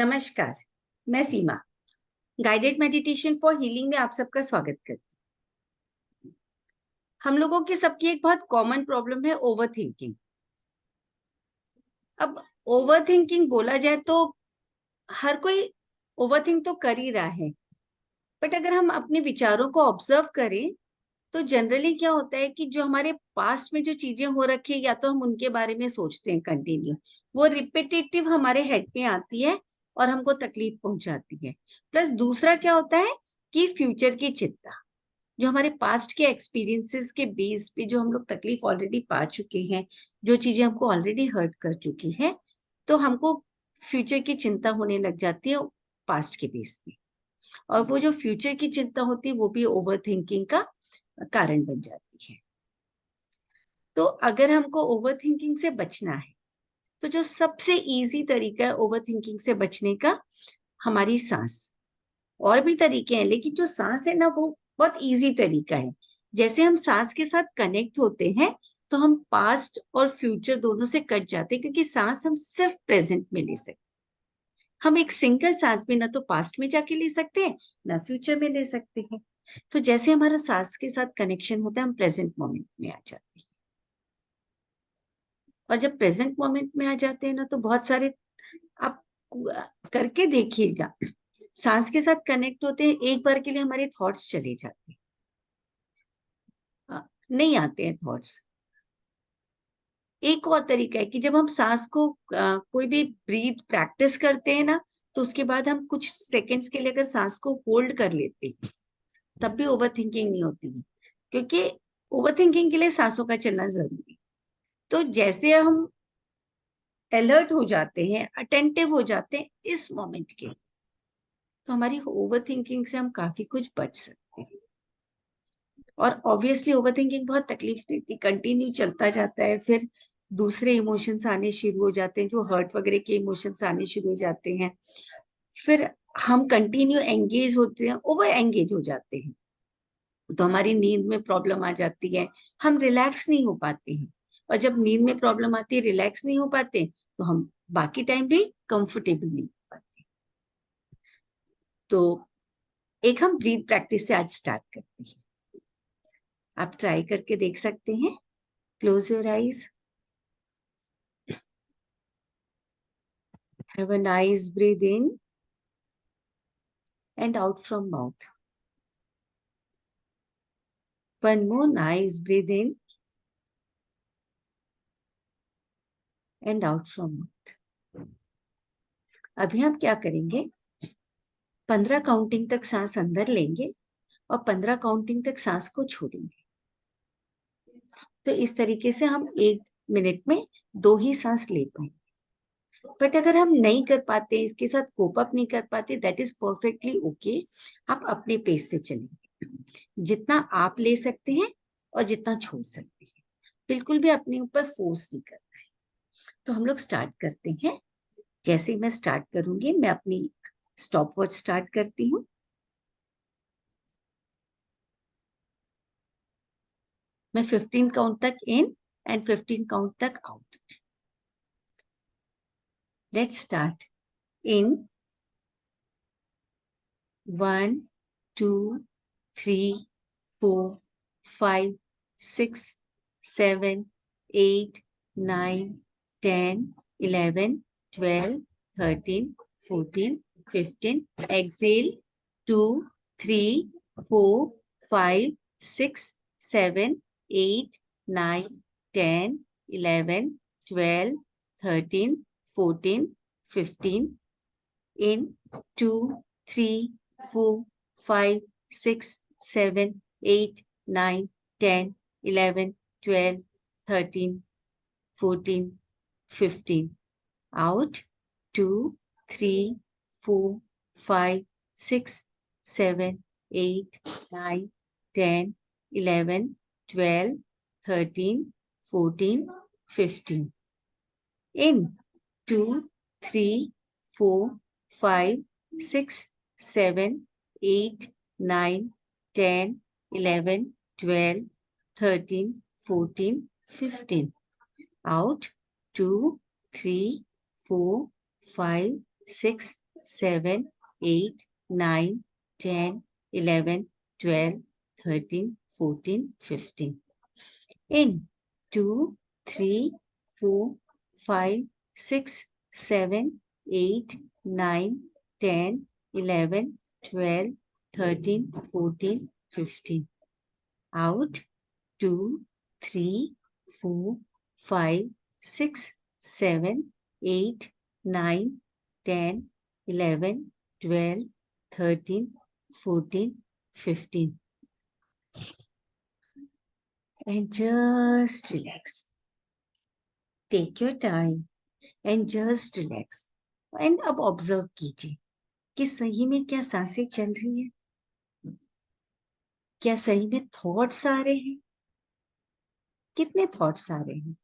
नमस्कार, मैं सीमा guided meditation for healing में आप सबका स्वागत करती हूँ। हम लोगों की सबकी एक बहुत कॉमन प्रॉब्लम है ओवर थिंकिंग। अब ओवर थिंकिंग बोला जाए तो हर कोई ओवर थिंक तो कर ही रहा है, बट अगर हम अपने विचारों को ऑब्जर्व करें तो जनरली क्या होता है कि जो हमारे पास्ट में जो चीजें हो रखी है या तो हम उनके बारे में सोचते हैं कंटिन्यू, वो रिपीटेटिव हमारे हेड में आती है और हमको तकलीफ पहुंचाती है। प्लस दूसरा क्या होता है कि फ्यूचर की चिंता, जो हमारे पास्ट के एक्सपीरियंसेस के बेस पे जो हम लोग तकलीफ ऑलरेडी पा चुके हैं, जो चीजें हमको ऑलरेडी हर्ट कर चुकी है, तो हमको फ्यूचर की चिंता होने लग जाती है पास्ट के बेस पे। और वो जो फ्यूचर की चिंता होती है वो भी ओवर थिंकिंग का कारण बन जाती है। तो अगर हमको ओवर थिंकिंग से बचना है तो जो सबसे इजी तरीका है ओवर थिंकिंग से बचने का, हमारी सांस। और भी तरीके हैं लेकिन जो सांस है ना वो बहुत इजी तरीका है। जैसे हम सांस के साथ कनेक्ट होते हैं तो हम पास्ट और फ्यूचर दोनों से कट जाते हैं, क्योंकि सांस हम सिर्फ प्रेजेंट में ले सकते। हम एक सिंगल सांस भी ना तो पास्ट में जाके ले सकते हैं ना फ्यूचर में ले सकते हैं। तो जैसे हमारा सांस के साथ कनेक्शन होता है हम प्रेजेंट मोमेंट में आ जाते हैं। और जब प्रेजेंट मोमेंट में आ जाते हैं ना तो बहुत सारे आप करके देखिएगा, सांस के साथ कनेक्ट होते हैं एक बार के लिए हमारे थॉट्स चले जाते हैं, नहीं आते हैं थॉट्स। एक और तरीका है कि जब हम सांस को कोई भी ब्रीथ प्रैक्टिस करते हैं ना, तो उसके बाद हम कुछ सेकंड्स के लिए अगर सांस को होल्ड कर लेते हैं तब भी ओवर थिंकिंग नहीं होती है, क्योंकि ओवर थिंकिंग के लिए सांसों का चलना जरूरी है। तो जैसे हम अलर्ट हो जाते हैं, अटेंटिव हो जाते हैं इस मोमेंट के, तो हमारी ओवर थिंकिंग से हम काफी कुछ बच सकते हैं। और ऑब्वियसली ओवर थिंकिंग बहुत तकलीफ देती, कंटिन्यू चलता जाता है, फिर दूसरे इमोशंस आने शुरू हो जाते हैं, जो हर्ट वगैरह के इमोशंस आने शुरू हो जाते हैं। फिर हम कंटिन्यू एंगेज होते हैं, ओवर एंगेज हो जाते हैं, तो हमारी नींद में प्रॉब्लम आ जाती है, हम रिलैक्स नहीं हो पाते हैं। और जब नींद में प्रॉब्लम आती है, रिलैक्स नहीं हो पाते, तो हम बाकी टाइम भी कंफर्टेबल नहीं हो पाते। तो एक हम ब्रीथ प्रैक्टिस से आज स्टार्ट करते हैं। आप ट्राई करके देख सकते हैं। Close your eyes, have a nice breathe in and out from mouth. One more nice breathe in and out from mouth. अभी हम क्या करेंगे, 15 काउंटिंग तक सांस अंदर लेंगे और 15 काउंटिंग तक सांस को छोड़ेंगे। तो इस तरीके से हम 1 मिनट में 2 ही सांस ले पाएंगे। बट अगर हम नहीं कर पाते, इसके साथ कोप अप नहीं कर पाते, दैट इज परफेक्टली ओके। आप अपने पेस से चलेंगे, जितना आप ले सकते हैं और जितना छोड़ सकते हैं, बिल्कुल भी अपने ऊपर फोर्स नहीं करना है। तो हम लोग स्टार्ट करते हैं। जैसे ही मैं स्टार्ट करूंगी, मैं अपनी स्टॉप वॉच स्टार्ट करती हूँ। मैं 15 काउंट तक इन एंड 15 काउंट तक out. Let's start. In 1 2 3 4 5 6 7 8 9 10 11 12 13 14 15। Exhale 2 3 4 5 6 7 8 9 10 11 12 13 14 15। In 2 3 4 5 6 7 8 9 10 11 12 13 14 15। Out 2 3 4 5 6 7 8 9 10 11 12 13 14 15। In 2 3 4 5 6 7 8 9 10 11 12 13 14 15। Out 2 3 4 5 6 7, 8, 9, 10, 11, 12, 13, 14, 15. In 2, 3, 4, 5, 6, 7, 8, 9, 10, 11, 12, 13, 14, 15. Out 2, 3, 4, 5, 6, 7, 8, 9, 10, 11, 12, 13, 14, 15. And just relax. Take your time and just relax. And अब ऑब्जर्व कीजिए कि सही में क्या सांसें चल रही है, क्या सही में थॉट्स आ रहे हैं, कितने थॉट्स आ रहे हैं।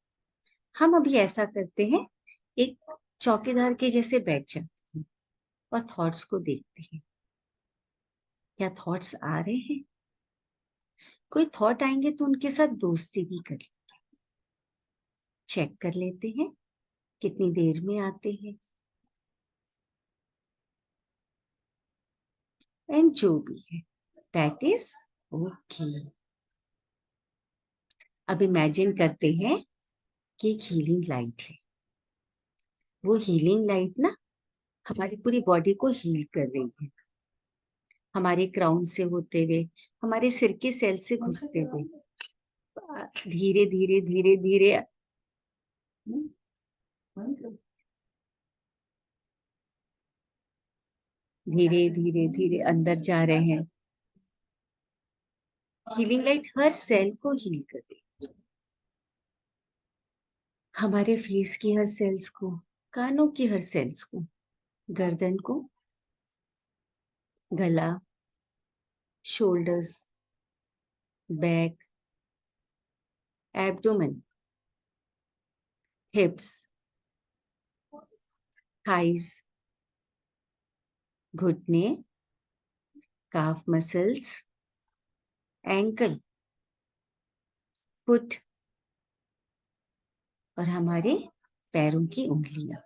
हम अभी ऐसा करते हैं, एक चौकीदार के जैसे बैठ जाते हैं और थॉट्स को देखते हैं, क्या थॉट्स आ रहे हैं। कोई थॉट आएंगे तो उनके साथ दोस्ती भी कर चेक कर लेते हैं कितनी देर में आते हैं। एंड जो भी है दैट इज ओके। अब इमेजिन करते हैं कि एक हीलिंग लाइट है। वो हीलिंग लाइट ना हमारी पूरी बॉडी को हील कर रही है, हमारे क्राउन से होते हुए, हमारे सिर के सेल से घुसते हुए, धीरे धीरे धीरे धीरे धीरे धीरे धीरे अंदर जा रहे हैं। हीलिंग लाइट हर सेल को हील कर रही है, हमारे फेस की हर सेल्स को, कानों की हर सेल्स को, गर्दन को, गला, शोल्डर्स, बैक, एब्डोमेन, हिप्स, थाइज, घुटने, काफ मसल्स, एंकल, फुट और हमारे पैरों की उंगलियां।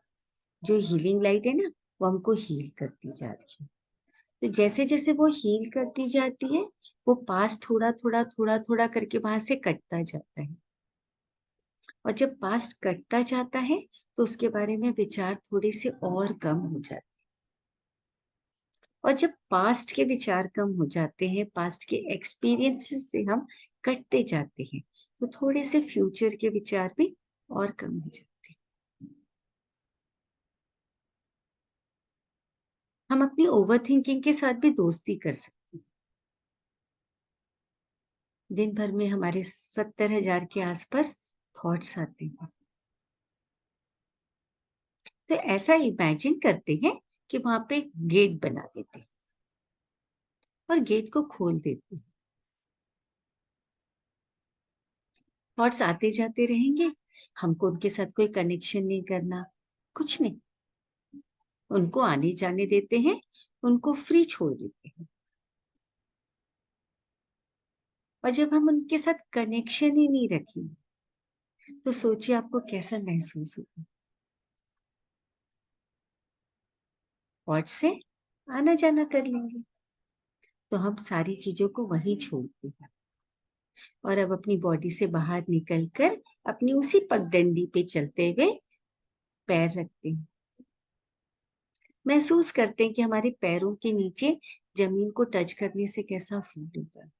जो हीलिंग लाइट है ना वो हमको हील करती जा रही है। तो जैसे जैसे वो हील करती जाती है वो पास थोड़ा थोड़ा थोड़ा थोड़ा करके वहां से कटता जाता है। और जब पास्ट कटता जाता है तो उसके बारे में विचार थोड़े से और कम हो जाते हैं। और जब पास्ट के विचार कम हो जाते हैं, पास्ट के एक्सपीरियंसेस से हम कटते जाते हैं, तो थोड़े से फ्यूचर के विचार भी और कम हो जाते हैं। हम अपनी ओवर थिंकिंग के साथ भी दोस्ती कर सकते हैं। दिन भर में हमारे 70,000 के आसपास थॉट्स आते हैं। तो ऐसा इमेजिन करते हैं कि वहां पे एक गेट बना देते हैं और गेट को खोल देते हैं। थॉट्स आते जाते रहेंगे, हमको उनके साथ कोई कनेक्शन नहीं करना, कुछ नहीं, उनको आने जाने देते हैं, उनको फ्री छोड़ देते हैं। और जब हम उनके साथ कनेक्शन ही नहीं रखेंगे तो सोचिए आपको कैसा महसूस होगा। थॉट्स से आना जाना कर लेंगे तो हम सारी चीजों को वहीं छोड़ते हैं और अब अपनी बॉडी से बाहर निकलकर अपनी उसी पगडंडी पे चलते हुए पैर रखते हैं। महसूस करते हैं कि हमारे पैरों के नीचे जमीन को टच करने से कैसा फील होता है।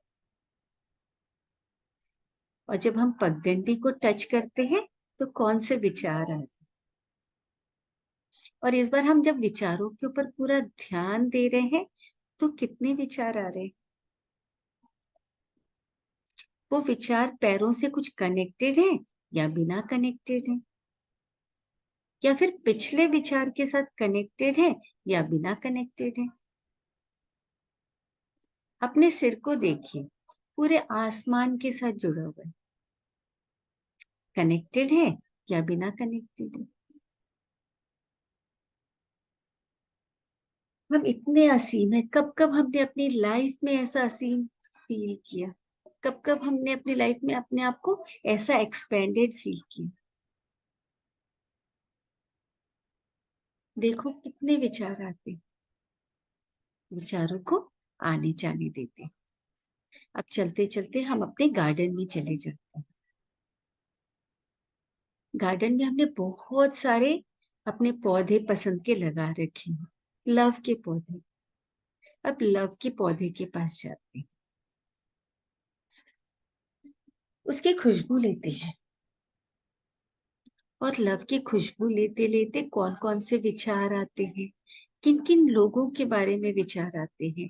और जब हम पगडंडी को टच करते हैं तो कौन से विचार आते हैं। और इस बार हम जब विचारों के ऊपर पूरा ध्यान दे रहे हैं तो कितने विचार आ रहे हैं। वो विचार पैरों से कुछ कनेक्टेड है या बिना कनेक्टेड है, या फिर पिछले विचार के साथ कनेक्टेड है या बिना कनेक्टेड है। अपने सिर को देखिए, पूरे आसमान के साथ जुड़ा हुआ है, कनेक्टेड है या बिना कनेक्टेड है। हम इतने असीम है, कब कब हमने अपनी लाइफ में ऐसा असीम फील किया, कब कब हमने अपनी लाइफ में अपने आप को ऐसा एक्सपेंडेड फील किया। देखो कितने विचार आते, विचारों को आने जाने देते। अब चलते चलते हम अपने गार्डन में चले जाते हैं। गार्डन में हमने बहुत सारे अपने पौधे पसंद के लगा रखे हैं, लव के पौधे। अब लव के पौधे के पास जाते हैं, उसकी खुशबू लेते हैं। और लव की खुशबू लेते लेते कौन कौन से विचार आते हैं, किन किन लोगों के बारे में विचार आते हैं,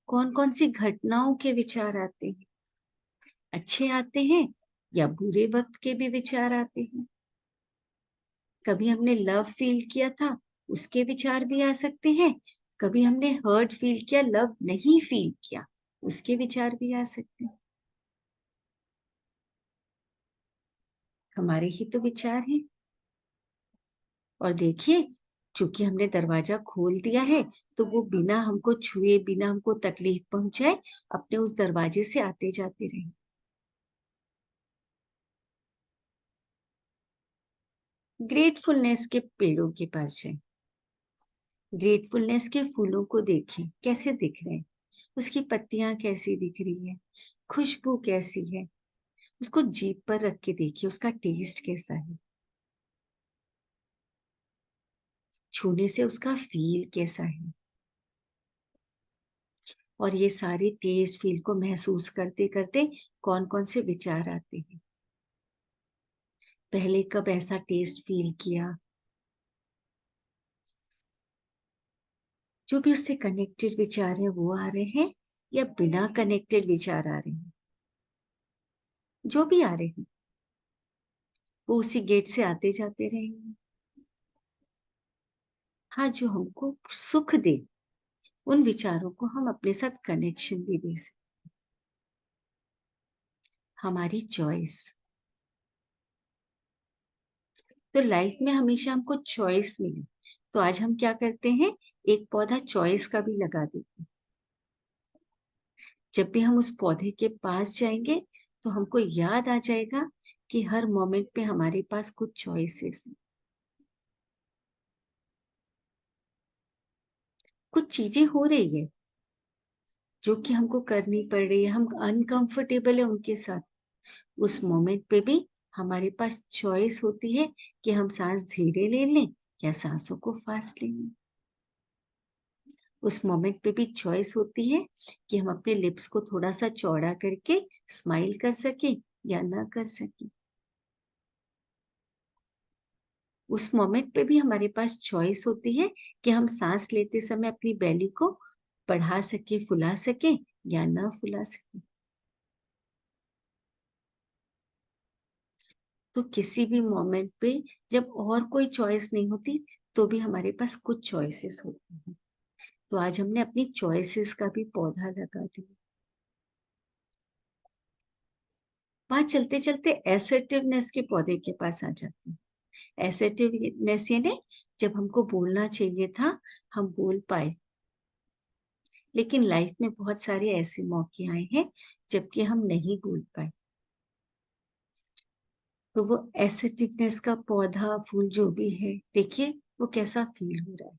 कौन कौन सी घटनाओं के विचार आते हैं, अच्छे आते हैं या बुरे वक्त के भी विचार आते हैं। कभी हमने लव फील किया था, उसके विचार भी आ सकते हैं। कभी हमने हर्ट फील किया, लव नहीं फील किया, उसके विचार भी आ सकते हैं। हमारे ही तो विचार हैं। और देखिए, चूंकि हमने दरवाजा खोल दिया है, तो वो बिना हमको छुए, बिना हमको तकलीफ पहुंचाए, अपने उस दरवाजे से आते जाते रहे। ग्रेटफुलनेस के पेड़ों के पास जाए, ग्रेटफुलनेस के फूलों को देखें कैसे दिख रहे हैं, उसकी पत्तियां कैसी दिख रही है, खुशबू कैसी है, उसको जीभ पर रख के देखिए उसका टेस्ट कैसा है, छूने से उसका फील कैसा है। और ये सारे टेस्ट फील को महसूस करते करते कौन कौन से विचार आते हैं, पहले कब ऐसा टेस्ट फील किया, जो भी उससे कनेक्टेड विचार है वो आ रहे हैं या बिना कनेक्टेड विचार आ रहे हैं, जो भी आ रहे हैं वो उसी गेट से आते जाते रहेंगे। हाँ, जो हमको सुख दे उन विचारों को हम अपने साथ कनेक्शन भी दे सकते। हमारी चॉइस, तो लाइफ में हमेशा हमको चॉइस मिले, तो आज हम क्या करते हैं, एक पौधा चॉइस का भी लगा देते हैं। जब भी हम उस पौधे के पास जाएंगे तो हमको याद आ जाएगा कि हर मोमेंट पे हमारे पास कुछ चॉइसेस हैं, कुछ चीजें हो रही है जो कि हमको करनी पड़ रही है, हम अनकंफर्टेबल है उनके साथ। उस मोमेंट पे भी हमारे पास चॉइस होती है कि हम सांस धीरे ले लें या सांसों को फास्ट ले लें। उस मोमेंट पे भी चॉइस होती है कि हम अपने लिप्स को थोड़ा सा चौड़ा करके स्माइल कर सकें या ना कर सकें। उस मोमेंट पे भी हमारे पास चॉइस होती है कि हम सांस लेते समय अपनी बेली को बढ़ा सके, फुला सके या ना फुला सके। तो किसी भी मोमेंट पे जब और कोई चॉइस नहीं होती तो भी हमारे पास कुछ चॉइसेस होती हैं। तो आज हमने अपनी चॉइसेस का भी पौधा लगा दिया। वहां चलते चलते एसर्टिवनेस के पौधे के पास आ जाते हैं। एसर्टिवनेस यानी जब हमको बोलना चाहिए था हम बोल पाए, लेकिन लाइफ में बहुत सारे ऐसे मौके आए हैं जबकि हम नहीं बोल पाए। तो वो एसर्टिवनेस का पौधा, फूल जो भी है, देखिए वो कैसा फील हो रहा है।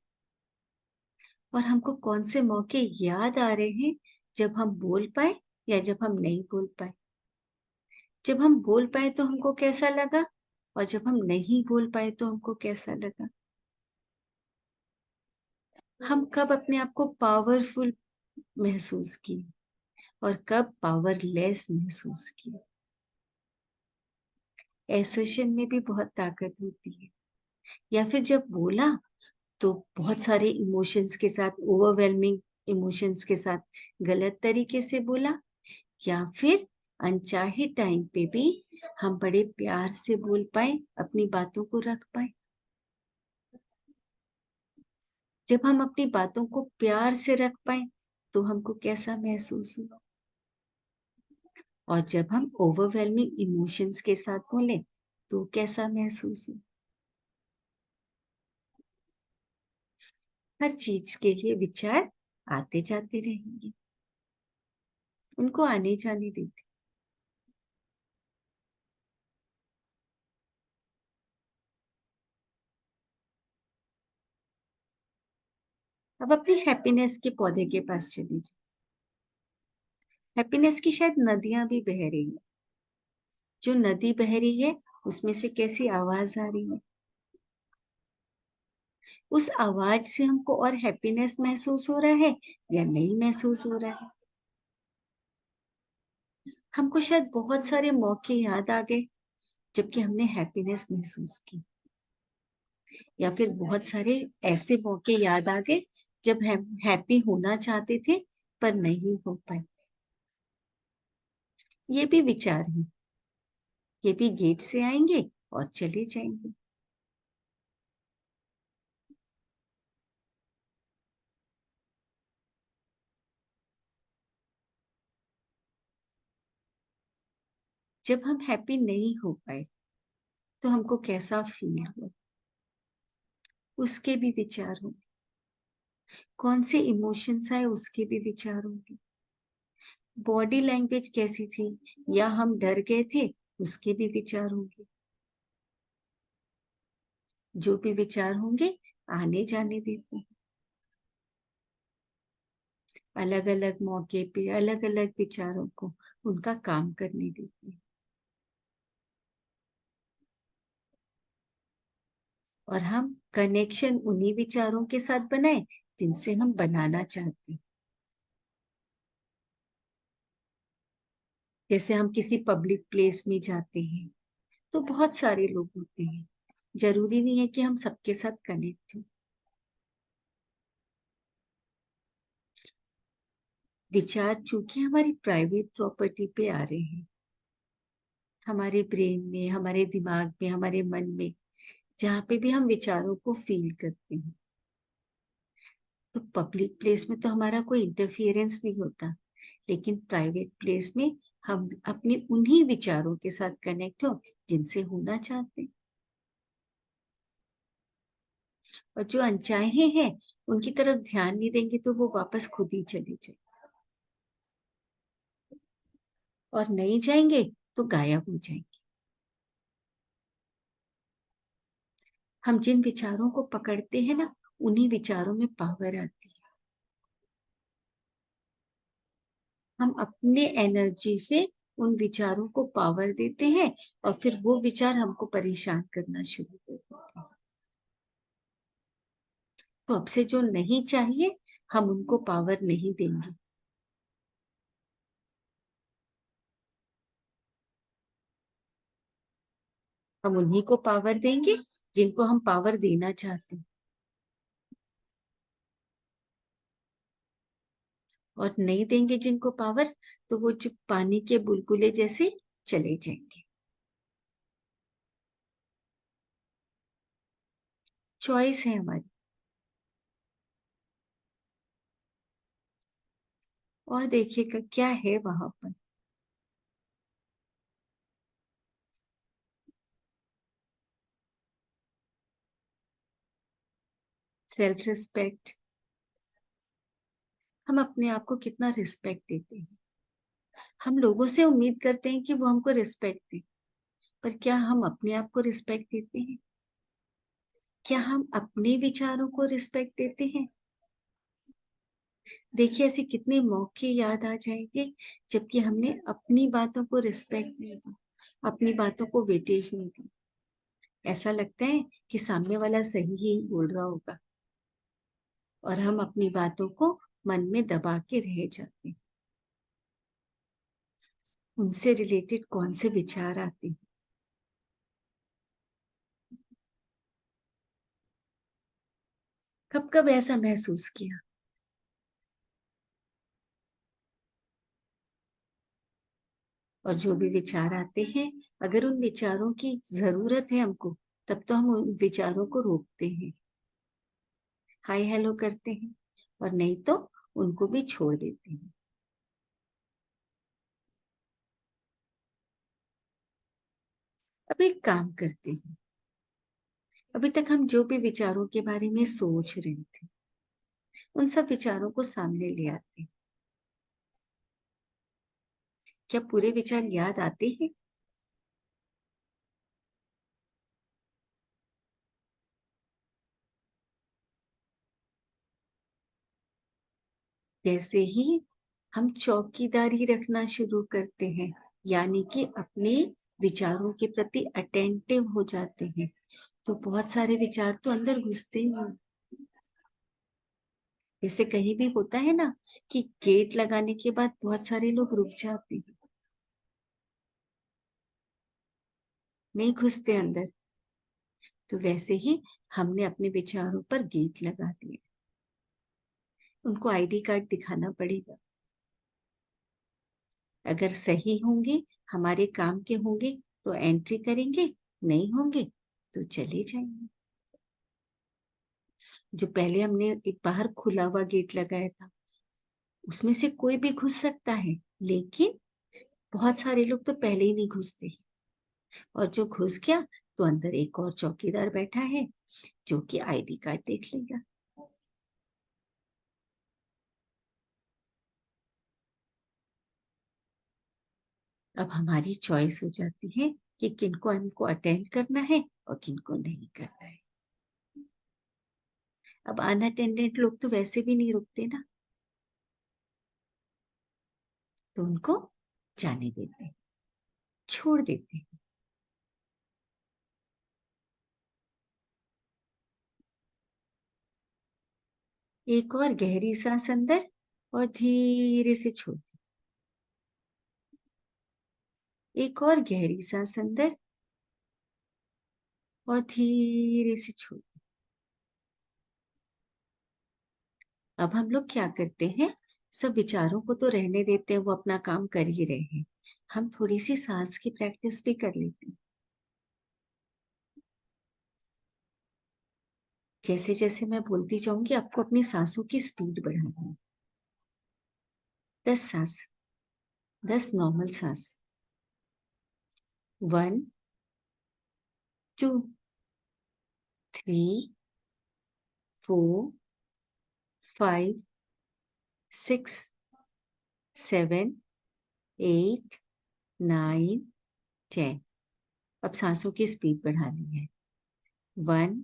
और हमको कौन से मौके याद आ रहे हैं जब हम बोल पाए या जब हम नहीं बोल पाए। जब हम बोल पाए तो हमको कैसा लगा, और जब हम नहीं बोल पाए तो हमको कैसा लगा। हम कब अपने आप को पावरफुल महसूस किए और कब पावरलेस महसूस किए। एसर्शन में भी बहुत ताकत होती है। या फिर जब बोला तो बहुत सारे इमोशंस के साथ, ओवरवेलमिंग इमोशंस के साथ गलत तरीके से बोला, या फिर अनचाहे टाइम पे भी हम बड़े प्यार से बोल पाए, अपनी बातों को रख पाए। जब हम अपनी बातों को प्यार से रख पाए तो हमको कैसा महसूस हुआ, और जब हम ओवरवेलमिंग इमोशंस के साथ बोले तो कैसा महसूस हुआ। हर चीज के लिए विचार आते जाते रहेंगे, उनको आने जाने देते। अब अपनी हैप्पीनेस के पौधे के पास चली जाओ। हैप्पीनेस की शायद नदियां भी बह रही है। जो नदी बह रही है उसमें से कैसी आवाज आ रही है। उस आवाज से हमको और हैप्पीनेस महसूस हो रहा है या नहीं महसूस हो रहा है। हमको शायद बहुत सारे मौके याद आ गए जबकि हमने हैप्पीनेस महसूस की, या फिर बहुत सारे ऐसे मौके याद आ गए जब हम हैप्पी होना चाहते थे पर नहीं हो पाए। ये भी विचार है, ये भी गेट से आएंगे और चले जाएंगे। जब हम हैप्पी नहीं हो पाए तो हमको कैसा फील हुआ, उसके भी विचार होंगे। कौन से इमोशंस आए उसके भी विचार होंगे। बॉडी लैंग्वेज कैसी थी या हम डर गए थे उसके भी विचार होंगे। जो भी विचार होंगे आने जाने देते हैं। अलग अलग मौके पे अलग अलग विचारों को उनका काम करने देते हैं। और हम कनेक्शन उन्हीं विचारों के साथ बनाए जिनसे हम बनाना चाहते हैं। जैसे हम किसी पब्लिक प्लेस में जाते हैं तो बहुत सारे लोग होते हैं, जरूरी नहीं है कि हम सबके साथ कनेक्ट हो। विचार चूंकि हमारी प्राइवेट प्रॉपर्टी पे आ रहे हैं, हमारे ब्रेन में, हमारे दिमाग में, हमारे मन में, जहाँ पे भी हम विचारों को फील करते हैं, तो पब्लिक प्लेस में तो हमारा कोई इंटरफियरेंस नहीं होता, लेकिन प्राइवेट प्लेस में हम अपने उन्हीं विचारों के साथ कनेक्ट हो जिनसे होना चाहते हैं। और जो अनचाहे हैं उनकी तरफ ध्यान नहीं देंगे तो वो वापस खुद ही चले जाए, और नहीं जाएंगे तो गायब हो जाएंगे। हम जिन विचारों को पकड़ते हैं ना, उन्हीं विचारों में पावर आती है। हम अपने एनर्जी से उन विचारों को पावर देते हैं और फिर वो विचार हमको परेशान करना शुरू कर देते हैं। तो अब से जो नहीं चाहिए हम उनको पावर नहीं देंगे। हम उन्हीं को पावर देंगे जिनको हम पावर देना चाहते हैं, और नहीं देंगे जिनको पावर, तो वो जो पानी के बुलबुले जैसे चले जाएंगे। चॉइस है हमारी। और देखिएगा क्या है वहां पर। Self respect. हम अपने आप को कितना रिस्पेक्ट देते हैं। हम लोगों से उम्मीद करते हैं कि वो हमको रिस्पेक्ट दें, पर क्या हम अपने आप को रिस्पेक्ट देते हैं? क्या हम अपने विचारों को रिस्पेक्ट देते हैं? देखिए ऐसे कितने मौके याद आ जाएंगे जबकि हमने अपनी बातों को रिस्पेक्ट नहीं दी, अपनी बातों को वेटेज नहीं दी। ऐसा लगता है कि सामने वाला सही ही बोल रहा होगा, और हम अपनी बातों को मन में दबा के रह जाते हैं। उनसे रिलेटेड कौन से विचार आते हैं। कब कब ऐसा महसूस किया। और जो भी विचार आते हैं, अगर उन विचारों की जरूरत है हमको, तब तो हम उन विचारों को रोकते हैं, हाय हेलो करते हैं, और नहीं तो उनको भी छोड़ देते हैं। अब एक काम करते हैं, अभी तक हम जो भी विचारों के बारे में सोच रहे थे उन सब विचारों को सामने ले आते हैं। क्या पूरे विचार याद आते हैं? जैसे ही हम चौकीदारी रखना शुरू करते हैं, यानी कि अपने विचारों के प्रति अटेंटिव हो जाते हैं, तो बहुत सारे विचार तो अंदर घुसते ही हैं। जैसे कहीं भी होता है ना कि गेट लगाने के बाद बहुत सारे लोग रुक जाते हैं, नहीं घुसते अंदर। तो वैसे ही हमने अपने विचारों पर गेट लगा दिए। उनको आईडी कार्ड दिखाना पड़ेगा। अगर सही होंगे, हमारे काम के होंगे तो एंट्री करेंगे, नहीं होंगे तो चले जाएंगे। जो पहले हमने एक बाहर खुला हुआ गेट लगाया था, उसमें से कोई भी घुस सकता है, लेकिन बहुत सारे लोग तो पहले ही नहीं घुसते। और जो घुस गया तो अंदर एक और चौकीदार बैठा है जो कि आईडी कार्ड देख लेगा। अब हमारी चॉइस हो जाती है कि किनको हमको अटेंड करना है और किनको नहीं करना है। अब अनअटेंडेड लोग तो वैसे भी नहीं रुकते ना, तो उनको जाने देते हैं, छोड़ देते हैं। एक और गहरी सांस अंदर और धीरे से छोड़। एक और गहरी सांस अंदर और धीरे से छोड़। अब हम लोग क्या करते हैं, सब विचारों को तो रहने देते हैं, वो अपना काम कर ही रहे हैं। हम थोड़ी सी सांस की प्रैक्टिस भी कर लेते हैं। जैसे जैसे मैं बोलती जाऊंगी, आपको अपनी सांसों की स्पीड बढ़ानी है। 10 सांस, 10 नॉर्मल सांस। 1, 2, 3, 4, 5, 6, 7, 8, 9, 10। अब सांसों की स्पीड बढ़ानी है। 1,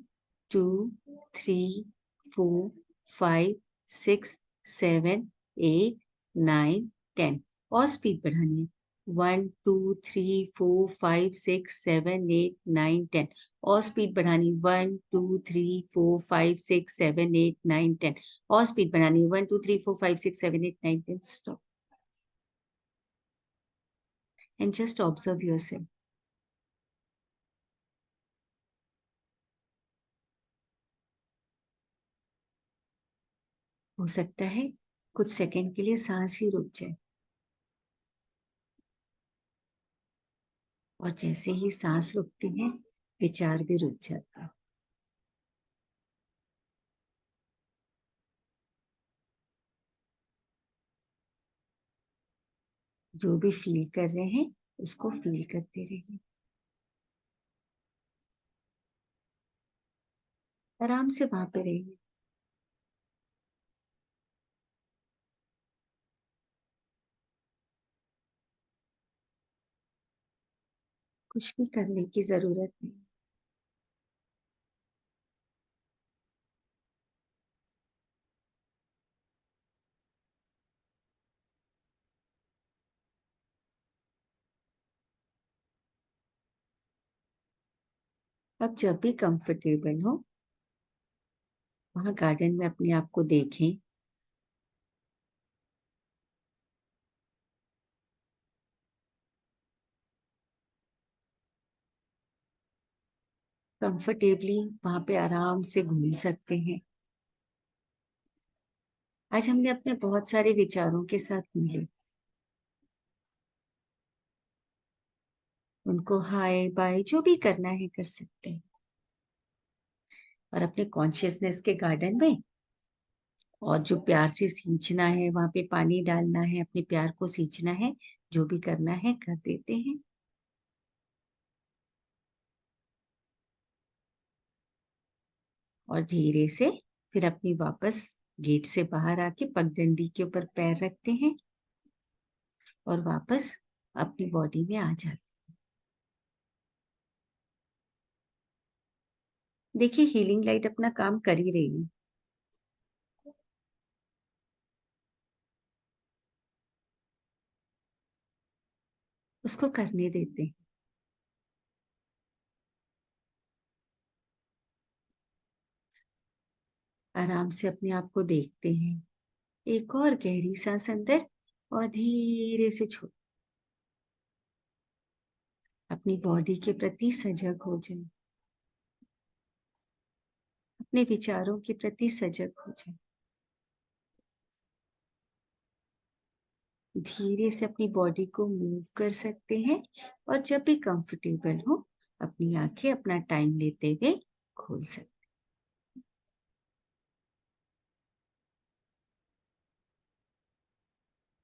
2, 3, 4, 5, 6, 7, 8, 9, 10। और स्पीड बढ़ानी है। 1, 2, 3, 4, 5, 6, 7, 8, 9, 10। और स्पीड बढ़ानी। 1, 2, 3, 4, 5, 6, 7, 8, 9, 10। और स्पीड बढ़ानी। 1, 2, 3, 4, 5, 6, 7, 8, 9, 10। Stop and just observe yourself. हो सकता है कुछ सेकंड के लिए सांस ही रुक जाए, और जैसे ही सांस रुकती है, विचार भी रुक जाते हैं। जो भी फील कर रहे हैं उसको फील करते रहिए। आराम से वहां पे रहिए। कुछ भी करने की जरूरत नहीं। अब जब भी कंफर्टेबल हो, वहां गार्डन में अपने आप को देखें। कंफर्टेबली वहां पे आराम से घूम सकते हैं। आज हमने अपने बहुत सारे विचारों के साथ मिले, उनको हाय बाय जो भी करना है कर सकते हैं। और अपने कॉन्शियसनेस के गार्डन में, और जो प्यार से सींचना है, वहां पे पानी डालना है, अपने प्यार को सींचना है, जो भी करना है कर देते हैं। और धीरे से फिर अपनी वापस गेट से बाहर आके पगडंडी के ऊपर पैर रखते हैं और वापस अपनी बॉडी में आ जाते। देखिए, हीलिंग लाइट अपना काम कर ही रही है। उसको करने देते हैं। आराम से अपने आप को देखते हैं। एक और गहरी सांस अंदर और धीरे से छोड़। अपनी बॉडी के प्रति सजग हो जाए, अपने विचारों के प्रति सजग हो जाए। धीरे से अपनी बॉडी को मूव कर सकते हैं और जब भी कंफर्टेबल हो अपनी आंखें अपना टाइम लेते हुए खोल सकते हैं।